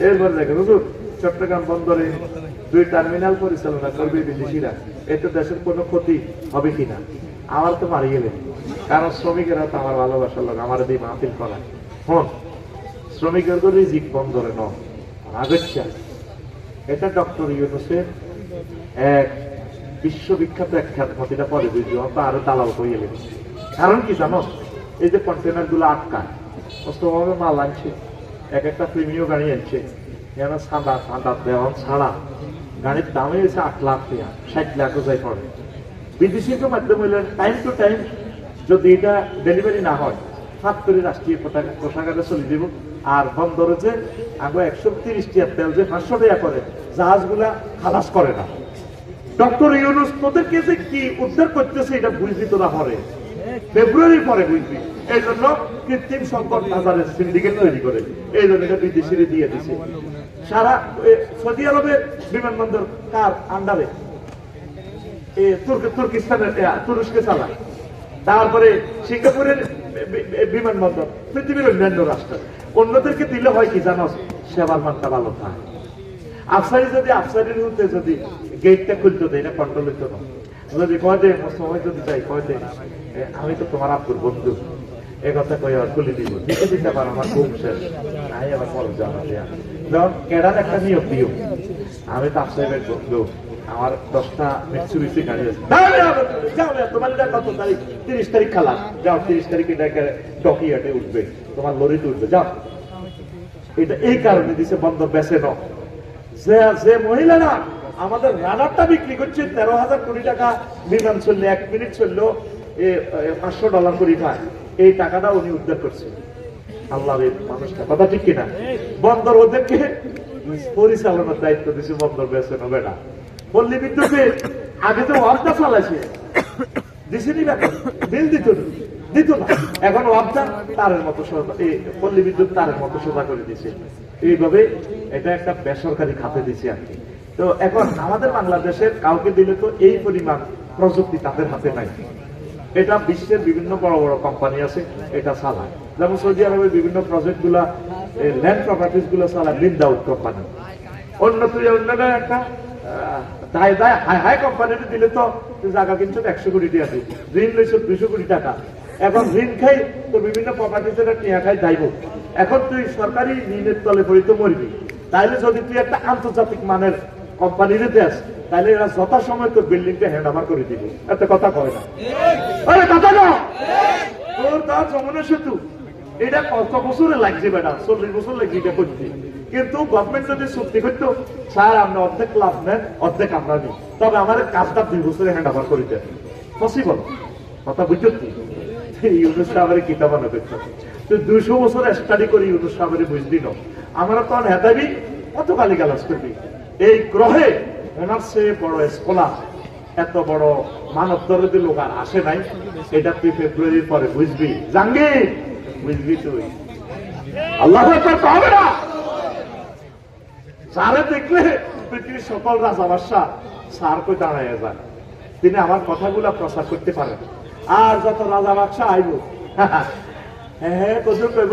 এরপর দেখেন হুজুর চট্টগ্রাম বন্দরে 2 টার্মিনাল পরিচালনা করবে বিদেশিরা, এতে দেশের কোনো ক্ষতি হবে কিনা? আমার তো মারি গেলেন, কারণ শ্রমিকেরা তো আমার ভালোবাসার লোক, আমার দিয়ে মাহফিল করা। হন শ্রমিকের রিজিক বন্দরে ন আগচ্ছা, এটা ডক্টর ইউনূসের এক বিশ্ববিখ্যাত এক খ্যাতমত, এটা পরে বুঝবো আরো দালাল হয়ে গেলেন। কারণ কি জানো, এই যে কন্টেনার গুলো আটকায় কষ্টভাবে মাল আনছে, এক একটা প্রিমিয় গাড়ি আনছে, সাদা সাদা দেওয়ান ছাড়া গাড়ির দামে হয়েছে 8 লাখ টাকা, 60 লাখও যাই পড়ে। বিদেশির মাধ্যমে টাইম টু টাইম যদি এটা ডেলিভারি না হয়, হাত করে রাষ্ট্রীয় কোষাগারে চলে দিব। আর বন্দরে যে আগে 130 টাকা তেল যে 500 টাকা করে, জাহাজগুলা খালাস করে না। ডক্টর ইউনূস তোদেরকে যে কি উদ্ধার করতেছে এটা বুঝবি তোরা পরে, ফেব্রুয়ারির পরে বুঝবি। এই জন্য কৃত্রিম সংকট বাজারের সিন্ডিকেট তৈরি করে এই জন্য এটা বিদেশিরে দিয়ে দিছে। সারা সৌদি আরবের বিমানবন্দর কার আন্ডারে? তুর্কিস্তানের তুরস্কে চালায়। তারপরে সিঙ্গাপুরের বিমানবন্দর, পৃথিবীর অন্যান্য রাষ্ট্র। অন্যদেরকে দিলে হয় কি জানো, সেবার মানটা ভালো থাকে। আফসারি যদি আফসারির মধ্যে যদি গেটটা খুলতে দেয়, এটা কন্ট্রোল হইতো না। যদি কয় দে সময় যদি যাই কয় দে আমি তো তোমার আব্বুর বন্ধু, এ কথা কয়ে আবার খুলে দিব, দিতে দিতে পারো আমার খুব শেষ আমি আবার পরে জানা দেয়া। যেমন কেডার একটা নিয়োগ দিও, আমি তো আফসারির বন্ধু, আমার 10টা মিটসুবিশি গাড়ি আছে, যাও তোমার কত তারিখ? 30 তারিখ খালা, যাও 30 তারিখে ডকিয়াটে উঠবে, তোমার লরিতে উঠবে, যাও। এটা এই কারণে দিছে বন্দর বেছে ন, যে মহিলারা আমাদের রাডারটা বিক্রি করছে 13,000 কোটি টাকা, বিমান চললে 1 মিনিট চললো $500 করে পায়, এই টাকাটা উনি উদ্ধার করছে। আল্লাহর মানুষটা কথা ঠিক কিনা? বন্দর ওদেরকে পরিচালনার দায়িত্ব দিচ্ছে, বন্দর বেছে নেবে না। পল্লী বিদ্যুতে আগে তো ওয়াবদা চালাইছে, দিছেনি বেতন, বিল দিত না, এখন ওয়াবদা তারের মতো পল্লী বিদ্যুৎ তারের মতো সোজা করে দিছে। এইভাবে এটা একটা বেসরকারি খাতে দিছে আর কি। তো এখন আমাদের বাংলাদেশের কাউকে দিলে তো এই পরিমাণ প্রযুক্তি তাদের হাতে নাই। এটা বিশ্বের বিভিন্ন বড় বড় কোম্পানি আছে, এটা চালায়। যেমন সৌদি আরবের বিভিন্ন প্রজেক্ট গুলা, ল্যান্ড প্রপার্টিস গুলো চালায় বিন্দাউট কোম্পানি। অন্যরা একটা হাই কোম্পানিতে দিলে তো জায়গা কিনছো 100 কোটি টাকা, ঋণ লইছ 200 কোটি টাকা, এখন ঋণ খাই তো বিভিন্ন প্রপার্টিতে টিয়া খাই যাইব। এখন তুই সরকারি ঋণের তলে পড়ি তো মরবি। তাইলে যদি তুই একটা আন্তর্জাতিক মানের কোম্পানিতে দেস, তাহলে এরা যথাসময় তোর বিল্ডিংটা হ্যান্ড ওভার করে দিব। একটা কথা কয় না, আরে কথা না, তোর তার যমুনা সেতু এটা কত বছরে লাগছে বেটা, 40 বছর লাগছে এটা করতে। কিন্তু গভর্নমেন্ট যদি চুক্তি করতো, স্যার আপনি অর্ধেক লাভ নেন, অর্ধেক আমরা নিই, তবে আমাদের কাজটা 2 বছরে হ্যান্ড ওভার করে দেন, পসিবল। কথা বুঝছো? ইউনূস সাহেবের কিতাব আনা করতে তুই 200 বছর স্টাডি করে ইউনূস সাহেবের বুঝলি না, আমরা তো হেদাবি কত গালি গালাজ করবি। এই গ্রহে ওনার চেয়ে বড় স্কলার, এত বড় মানব দরদি লোক আর আসে নাই। এটা তুই ফেব্রুয়ারির পরে বুঝবি, জাঙ্গি বুঝবি তুই। আল্লাহ হবে না, সারে দেখলে পৃথিবীর সকল রাজা বাদশা সার কই দাঁড়াইয়া যায়, তিনি আমার কথাগুলা প্রচার করতে পারেন। আর যত রাজা বাদশা আইব হ্যাঁ কত কইব,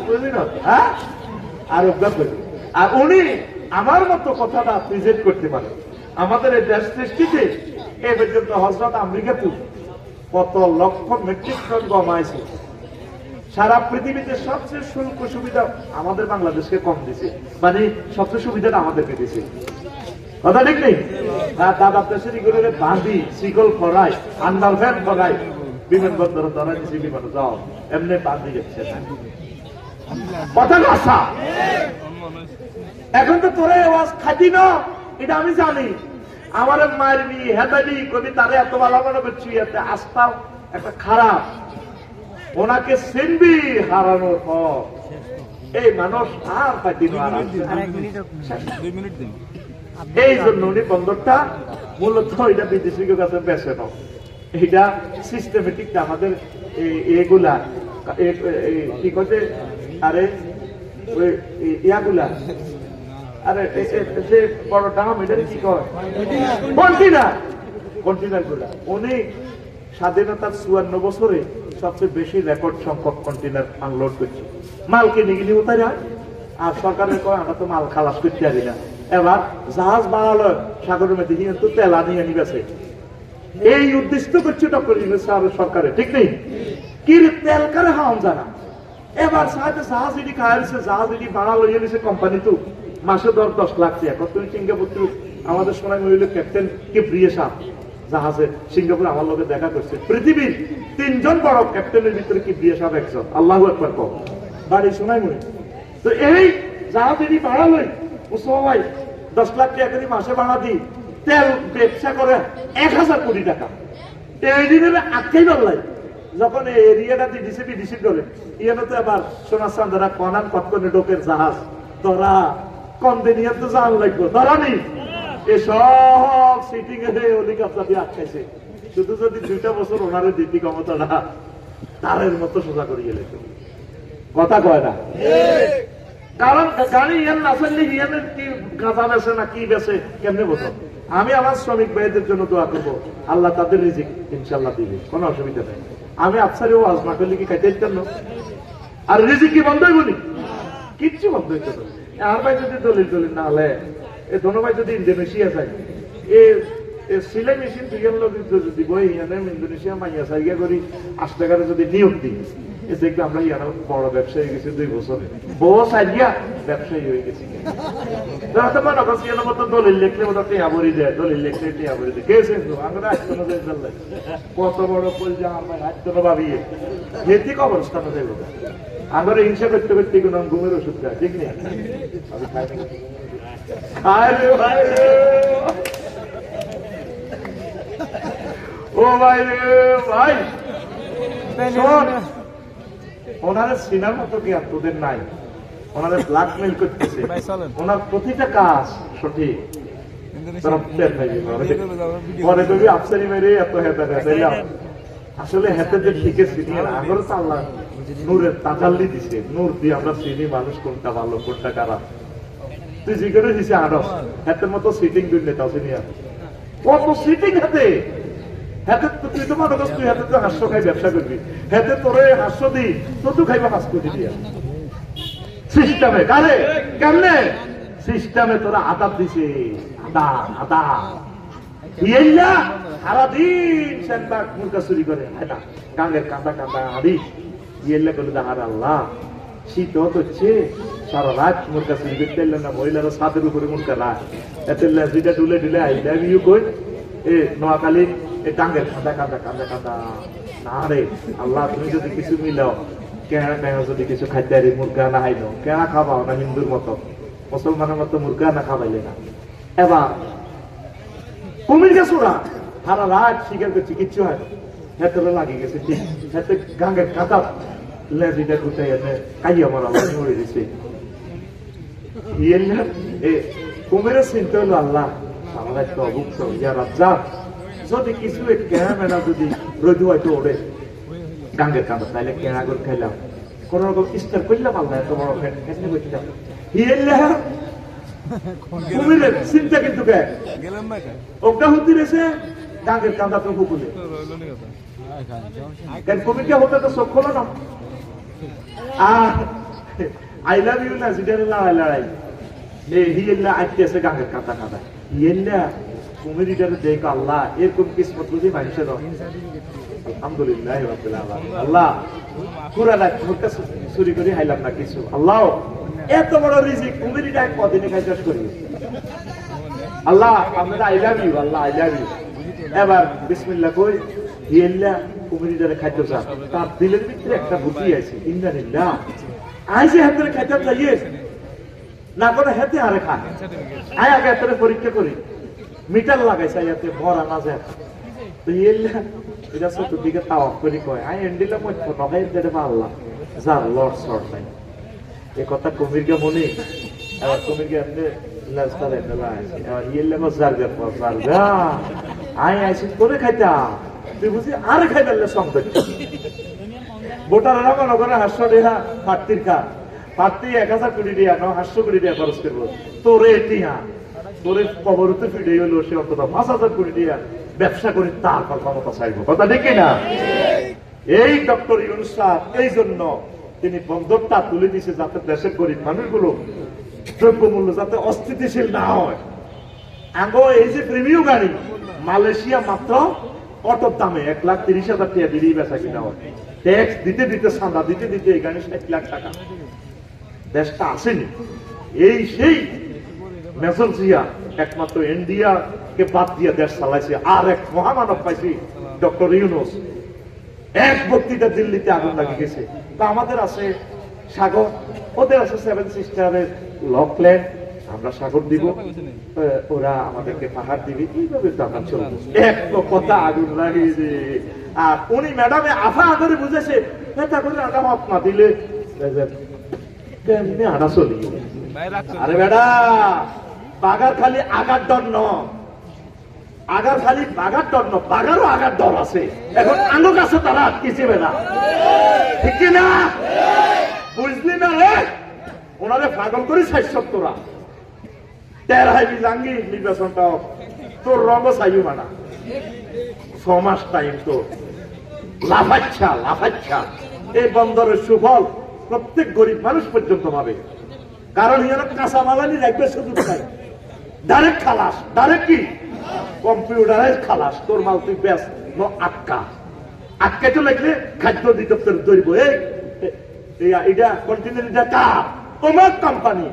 বুঝলি না, আর অজ্ঞা করবে। আর উনি আমার মতো কথাটা প্রেজেন্ট করতে পারে। আমাদের এই দেশ সৃষ্টিতে এ পর্যন্ত হযরত আমেরিকাতে কত লক্ষ মেট্রিক টন গম আছে। সারা পৃথিবীতে সবচেয়ে শুল্ক সুবিধা আমাদের বাংলাদেশকে কম দিছে, মানে সবচেয়ে সুবিধাটা আমাদেরকে দিছে। কথা ঠিক নেই? দাদা দেশের এগুলো বাঁধি শিকল করায়, আন্ডার ভ্যান করায়, বিমানবন্দরে ধরা দিচ্ছে, বিমানে যাও এমনি বাঁধি যাচ্ছে না। কথা ভাষা এখন তো তোরা আওয়াজ খাতি না, এটা আমি জানি। আমার মারবি হেদাবি কবি তারে এত ভালো মনে করছি, এতে আস্থাও একটা খারাপ। ওনাকে চিনবি হারানোর পর এই মানুষ আর খাতি না। এই জন্য উনি বন্দরটা মূলত এটা বিদেশিদের কাছে বেছে নাও, এটা সিস্টেমেটিক আমাদের এগুলা কি করছে। আরে ওই ইয়াগুলা, আরে যে বড় দাম এটা কি কয় কন্টেনার গুলা, উনি স্বাধীনতার 54 বছরে সবচেয়ে বেশি রেকর্ড সংখ্যক কন্টেনার আনলোড করছে। মাল কিনে গিয়ে উতারা আর সরকারের কয় আমরা তো মাল খালাস করতে পারি না। এবার জাহাজ বাড়ালো সাগরের মধ্যে কিন্তু তেলা নিয়ে নিবেছে। এই উদ্দেশ্য করছে ডক্টর ইউনূস সাহেবের সরকারে, ঠিক নেই কি তেল কারে হাওন জানা। এবার সাথে জাহাজ ইডি খাইছে, জাহাজ ইডি ভাড়া লইয়ে নিছে কোম্পানি, তো মাসে 10 লাখ টাকা। তুমি সিঙ্গাপুর আমাদের সোনাই মহিলা ক্যাপ্টেন কিবরিয়া সাহেব জাহাজে সিঙ্গাপুর আমার লোকে দেখা করছে। পৃথিবীর 3 জন বড় ক্যাপ্টেনের ভিতরে কিবরিয়া সাহেব একজন। আল্লাহু আকবার কও, বাড়ি সোনাই মহিলা। তো এই জাহাজ ইডি ভাড়া লই সবাই 10 লাখ টাকা করে মাসে ভাড়া দিই, তেল ব্যবসা করে 1000 কোটি টাকা। এই দিনের আটকেই পারলাই যখন এই এরিয়াটা দিছে বিদেশি করে ইয়ানো তো এবার সোনা চান্দারা কনান কতক্ষণে ডোকের জাহাজ তোরা কন্দেনিয়ার তো জান লাগবো ধরা নেই। এসব সিটিং এ হেলিকপ্টার দিয়ে আটকাইছে। শুধু যদি 2টা বছর ওনারে দিতি ক্ষমতাটা তারের মতো সোজা করে গেলে কথা কয় না। কারণ গাড়ি ইয়ান না চললে ইয়ানের কি গাঁজা বেছে না কি বেছে কেমনে বোঝো। আমি আমার শ্রমিক ভাইদের জন্য দোয়া করবো, আল্লাহ তাদের রিজিক ইনশাল্লাহ দিবে, কোনো অসুবিধা নেই। আমি আফসারেও ওয়াজ না করলে কি খাইতে দিতাম না? আর রিজিক কি বন্ধ হইব নি? কিচ্ছু বন্ধ হইতে না। আর ভাই যদি দলিল না হলে এ দোনো ভাই যদি ইন্দোনেশিয়া যায়, এ সিলাই মেশিন থেকে যদি বই ইন্দোনেশিয়া মাইয়া সাইগা করি 8 টাকার যদি নিয়োগ দিই, দেখবে আমরা ইয়ার বড় ব্যবসায়ী গেছি 2 বছরে, বউ সাইগা ব্যবসায়ী হয়ে গেছি। দলিল লিখলে ওটা টেয়াবরি দেয়, দলিল লিখলে টেয়াবরি দেয়। গেছে আমরা আজকে কত বড় পরিচয় আমার আজকে ভাবিয়ে যেতে কবরস্থানে দেবো। আমরা হিংসা করতে করতে কোনো ঘুমের ওষুধ খায়, ঠিক নেই? ও ভাই রে ভাই, ওনার সিনার মতো কি আর তোদের নাই? ওনারা ব্ল্যাকমেইল করতেছে, ওনার প্রতিটা কাজ সঠিক। আসলে হাতে যে ঠিকে চিনি আগরও তো আল্লাহ নূরের তাজাল্লি দিছে, নূর দিয়ে আমরা চিনি মানুষ কোনটা ভালো কোনটা খারাপ। তুই জিজ্ঞাসা দিছে আরো হাতের মতো সিটিং দুই তাও চিনি আর কত সিটিং হাতে হাতে তুই তো মনে করছিস তুই হাতে তো হাস্য খাই ব্যবসা করবি, হাতে তোরে হাস্য দিই তো তুই খাইবা হাস কোটি দিয়া সিস্টেমে কারে কেমনে সিস্টেমে তোরা আদাব দিছে আদা আদা ইয়েল্লা সারাদিন সেনবাগ মুরগা চুরি করে না গাঙ্গের কাঁদা কাঁদা আদি ইয়েল্লা করে দেখার আল্লাহ শীত হচ্ছে সারা রাত মুরগা চুরি করতে এলেন না, মহিলারা ছাদের উপরে মুরগা রাখ এতে যেটা ডুলে ডুলে আই লাভ ইউ কই এ নোয়াখালী এ গাঙ্গের কাঁদা কাঁদা কাঁদা কাঁদা না রে আল্লাহ তুমি যদি কিছু মিলাও কেনা কেনা যদি কিছু খাইতে মুরগা না হাইল কেনা খাবাও না হিন্দুর মতো মুসলমানের মতো মুরগা না খাবাইলে না। এবার কুমির গেছ ওরা সারা রাত শিকার করছি কিচ্ছু হয় হেতে লাগে গেছে ঠিক হেতে গাঙ্গের কাঁদা লেজিটা গুটাই এনে কাইয়া মারা মরে দিছে। কুমিরের চিন্তা হলো আল্লাহ আমরা একটা অভুক্ত ইয়ারা যা যদি কিছু কেনা মেনা যদি রোদ হয়তো ওড়ে গাঙ্গের কাঁদা তাইলে কেনা করে খাইলাম কোন রকম ইস্টার করলাম আল্লাহ এত বড় খেতে বলছিলাম কুমিরের চিন্তা কিন্তু ওটা হতে রয়েছে গাঙ্গের কাঁদা তো কুকুরে কুমিরকে হতে তো চোখ খোলো না আই লাভ ইউ না যেটা লড়াই হিয়েল্লা আজকে আছে গাঙ্গের কাঁদা কাঁদা হিয়েল্লা কুমিরিটারে দেখ আল্লাহ এরকম কিসমত বুঝি মানুষের আলহামদুলিল্লাহ আল্লাহ পুরা রাত মুরগা চুরি করে খাইলাম না কিছু আল্লাহ এত বড় রিজিক কুমিরিটা কদিনে খাই চাষ করি আল্লাহ আমরা I love you Allah I love you. এবার বিসমিল্লাহ কই হিয়েল্লা কুমিরিটারে খাদ্য চা তার দিলের ভিতরে একটা বুদ্ধি আছে ইন্দানিল্লাহ আই যে হাতে খাইতে চাইয়ে না করে হাতে আরে খায় আয় আগে হাতে পরীক্ষা করি মিটার লাগাইছে ইয়াতে ভরা না যায় তো ইয়েল্লা এটা চতুর্দিকে তাওয়াফ করে কয় আই এন্ডিলা মই ফটো খাই যেতে পারলাম যার লর্ড শর্ট নাই এ কথা কুমিরকে মনে এবার কুমিরকে এমনি লাস্তালে এবার ইয়েল্লা মো জারগা জারগা আই আইসি করে খাইতা তুই বুঝি আর খাই ফেললে সৌন্দর্য ভোটাররা মনে করে 500 টাকা প্রার্থীর কাজ প্রার্থী 1000 কোটি টাকা না 500 কোটি টাকা খরচ করবো তোরে টিহা তোরে কবরতে ফিরে হলো সে অন্তত 5000 কোটি টাকা ব্যবসা করে তারপর ক্ষমতা চাইবো কথা দেখি না। এই ডক্টর ইউনূস সাহেব এই জন্য তিনি বন্দরটা তুলে দিয়েছে যাতে দেশের গরিব মানুষগুলো দ্রব্যমূল্য যাতে অস্থিতিশীল না হয়। আগো এই যে প্রিমিয়াম গাড়ি মালয়েশিয়া মাত্র অটোর দামে 1,30,000 টাকা দিলেই বেচা কিনা হয়। ট্যাক্স দিতে দিতে চাঁদা দিতে দিতে এই গাড়ি 60 লাখ টাকা। দেশটা আসেনি। এই সেই মেজর জিয়া একমাত্র ইন্ডিয়াকে বাদ দিয়ে দেশ চালাইছে। আর এক মহামানব পাইছি ডক্টর ইউনূস, এক বক্তৃতা দিল্লিতে আগুন লাগে গেছে। তা আমাদের আছে সাগর, ওদের আছে 7 সিস্টারের লকল্যান্ড, আমরা সাগর দিব, ওরা আমাদেরকে পাহাড় দিবে, এইভাবে তো আমরা চলবো। এক কথা আগুন লাগে যে। আর উনি ম্যাডামে আফা আদরে বুঝেছে এটা করে আটা মাপ না দিলে কেমনি আটা চলি। আরে বেড়া বাগার খালি আগার ডর ন, আগার খালি বাগার ডর ন, বাগারও আগার ডর আছে। এখন আঙ্গ কাছে তারা আটকেছে বেড়া, ঠিক না? বুঝলি না রে? ওনারে পাগল করে 60 তোরা তেরাইবি জাঙ্গি নির্বাচনটা তোর রঙ চাইও মানা 6 মাস টাইম তো লাফাচ্ছা লাফাচ্ছা। এই বন্দরের সুফল প্রত্যেক গরিব মানুষ পর্যন্ত পাবে। কারণ এর কাঁচা মালানি রাখবে শুধু তাই, ডাইরেক্ট খালাস। ডাইরেক্ট কি কম্পিউটারের খালাস। তোর মাল তুই বেশ আটকা আটকে তো লাগলে খাদ্য অধিদপ্তর ধরব। এইটা কন্টিনেন্টটা কার? তোমার কোম্পানি।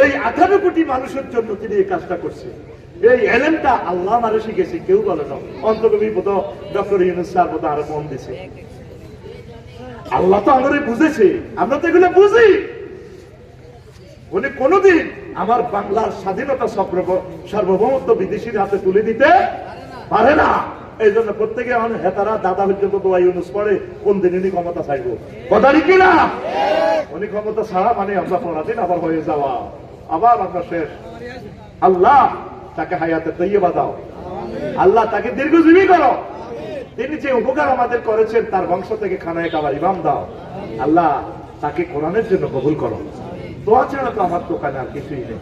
এই 18 কোটি মানুষের জন্য তিনি এই কাজটা করছে। এই এলেমটা আল্লাহ মারে শিখেছে, কেউ বলে না। অন্তকবি বোধ ডক্টর ইউনূস স্যার বোধ আরো কম দিছে। আল্লাহ তো আমাদের বুঝেছে, আমরা তো এগুলো বুঝি। উনি কোনদিন আমার বাংলার স্বাধীনতা সার্বভৌমত্ব বিদেশির হাতে তুলে দিতে পারে না। এই জন্য প্রত্যেকে হেতারা দাদা পর্যন্ত দোয়া ইউনূস পড়ে কোন দিন উনি ক্ষমতা চাইব। কথা কি না? উনি ক্ষমতা ছাড়া মানে আমরা পড়াদিন আবার হয়ে যাওয়া, আবার আমরা শেষ। আল্লাহ তাকে হায়াতে তৈয়বা দাও, আল্লাহ তাকে দীর্ঘজীবী করো। তিনি যে উপকার আমাদের করেছেন তার বংশ থেকে খানায় কাবার ইমাম দাও। আল্লাহ তাকে কোরআনের জন্য কবুল করো। দোয়া ছাড়া তো আমার দোকানে আর কিছুই নেই।